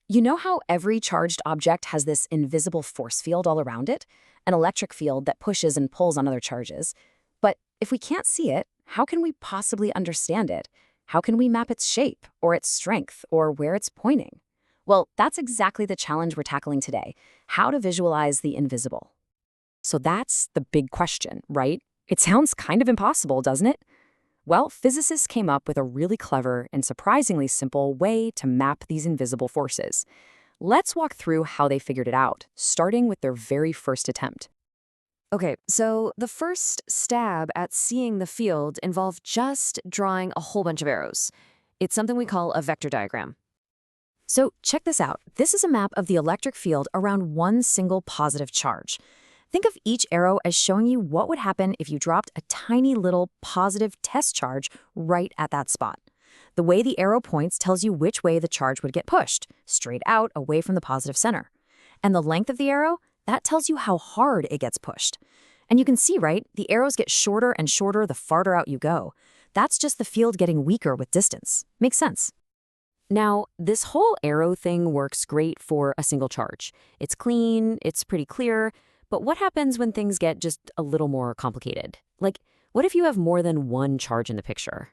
You know how every charged object has this invisible force field all around it? An electric field that pushes and pulls on other charges. But if we can't see it, how can we possibly understand it? How can we map its shape, or its strength, or where it's pointing? Well, that's exactly the challenge we're tackling today: how to visualize the invisible. So that's the big question, right? It sounds kind of impossible, doesn't it? Well, physicists came up with a really clever and surprisingly simple way to map these invisible forces. Let's walk through how they figured it out, starting with their very first attempt. Okay, so the first stab at seeing the field involved just drawing a whole bunch of arrows. It's something we call a vector diagram. So check this out. This is a map of the electric field around one single positive charge. Think of each arrow as showing you what would happen if you dropped a tiny little positive test charge right at that spot. The way the arrow points tells you which way the charge would get pushed, straight out away from the positive center. And the length of the arrow, that tells you how hard it gets pushed. And you can see, right, the arrows get shorter and shorter the farther out you go. That's just the field getting weaker with distance. Makes sense. Now, this whole arrow thing works great for a single charge. It's clean, it's pretty clear, but what happens when things get just a little more complicated? Like, what if you have more than one charge in the picture?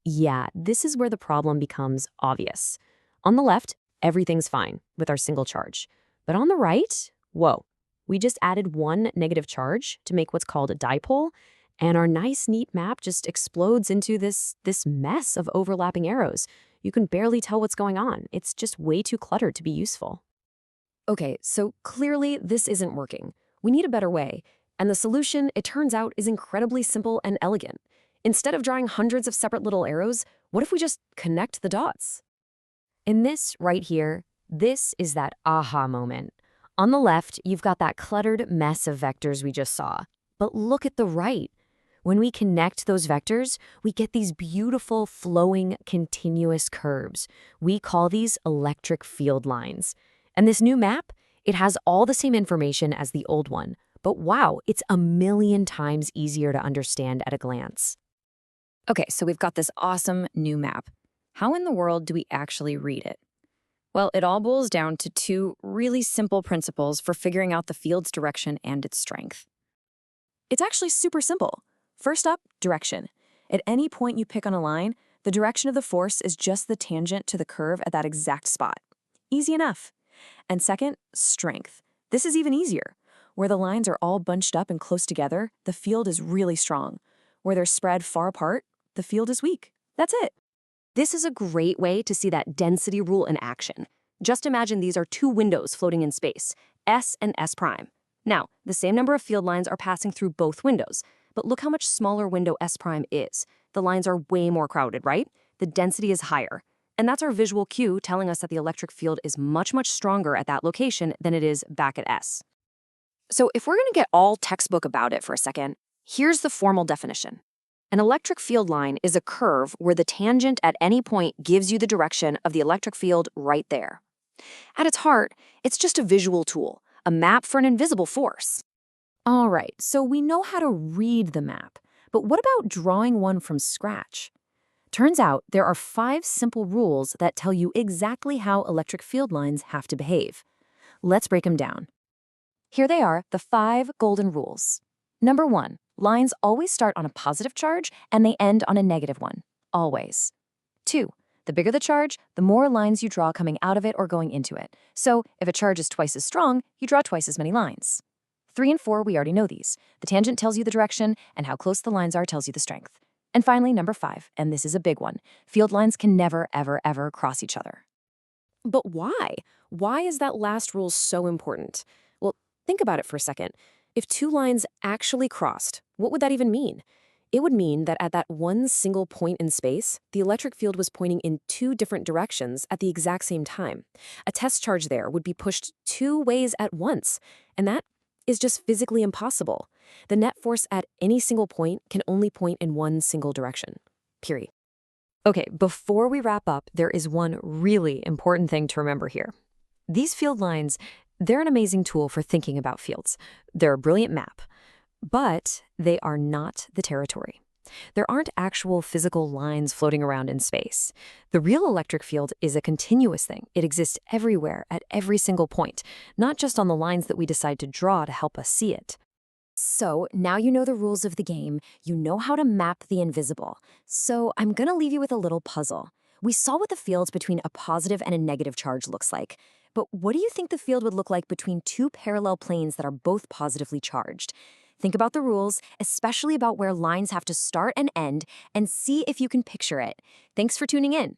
Yeah, this is where the problem becomes obvious. On the left, everything's fine with our single charge. But on the right, whoa, we just added one negative charge to make what's called a dipole, and our nice, neat map just explodes into this mess of overlapping arrows. You can barely tell what's going on. It's just way too cluttered to be useful. Okay, so clearly this isn't working. We need a better way. And the solution, it turns out, is incredibly simple and elegant. Instead of drawing hundreds of separate little arrows, what if we just connect the dots? In this right here, this is that aha moment. On the left, you've got that cluttered mess of vectors we just saw. But look at the right. When we connect those vectors, we get these beautiful, flowing, continuous curves. We call these electric field lines. And this new map, it has all the same information as the old one, but wow, it's a million times easier to understand at a glance. Okay, so we've got this awesome new map. How in the world do we actually read it? Well, it all boils down to two really simple principles for figuring out the field's direction and its strength. It's actually super simple. First up, direction. At any point you pick on a line, the direction of the force is just the tangent to the curve at that exact spot. Easy enough. And second, strength. This is even easier. Where the lines are all bunched up and close together, the field is really strong. Where they're spread far apart, the field is weak. That's it. This is a great way to see that density rule in action. Just imagine these are two windows floating in space, S and S prime. Now, the same number of field lines are passing through both windows, but look how much smaller window S prime is. The lines are way more crowded, right? The density is higher. And that's our visual cue telling us that the electric field is much, much stronger at that location than it is back at S. So if we're going to get all textbook about it for a second, here's the formal definition. An electric field line is a curve where the tangent at any point gives you the direction of the electric field right there. At its heart, it's just a visual tool, a map for an invisible force. All right, so we know how to read the map, but what about drawing one from scratch? Turns out there are 5 simple rules that tell you exactly how electric field lines have to behave. Let's break them down. Here they are, the 5 golden rules. Number 1, lines always start on a positive charge and they end on a negative one. Always. 2, the bigger the charge, the more lines you draw coming out of it or going into it. So if a charge is twice as strong, you draw twice as many lines. 3 and 4, we already know these. The tangent tells you the direction, and how close the lines are tells you the strength. And finally, number 5, and this is a big one. Field lines can never, ever, ever cross each other. But why? Why is that last rule so important? Well, think about it for a second. If two lines actually crossed, what would that even mean? It would mean that at that one single point in space, the electric field was pointing in 2 different directions at the exact same time. A test charge there would be pushed 2 ways at once, and that is just physically impossible. The net force at any single point can only point in one single direction. Period. Okay, before we wrap up, there is one really important thing to remember here. These field lines, they're an amazing tool for thinking about fields. They're a brilliant map, but they are not the territory. There aren't actual physical lines floating around in space. The real electric field is a continuous thing. It exists everywhere, at every single point, not just on the lines that we decide to draw to help us see it. So now you know the rules of the game, you know how to map the invisible. So I'm gonna leave you with a little puzzle. We saw what the field between a positive and a negative charge looks like. But what do you think the field would look like between two parallel planes that are both positively charged? Think about the rules, especially about where lines have to start and end, and see if you can picture it. Thanks for tuning in.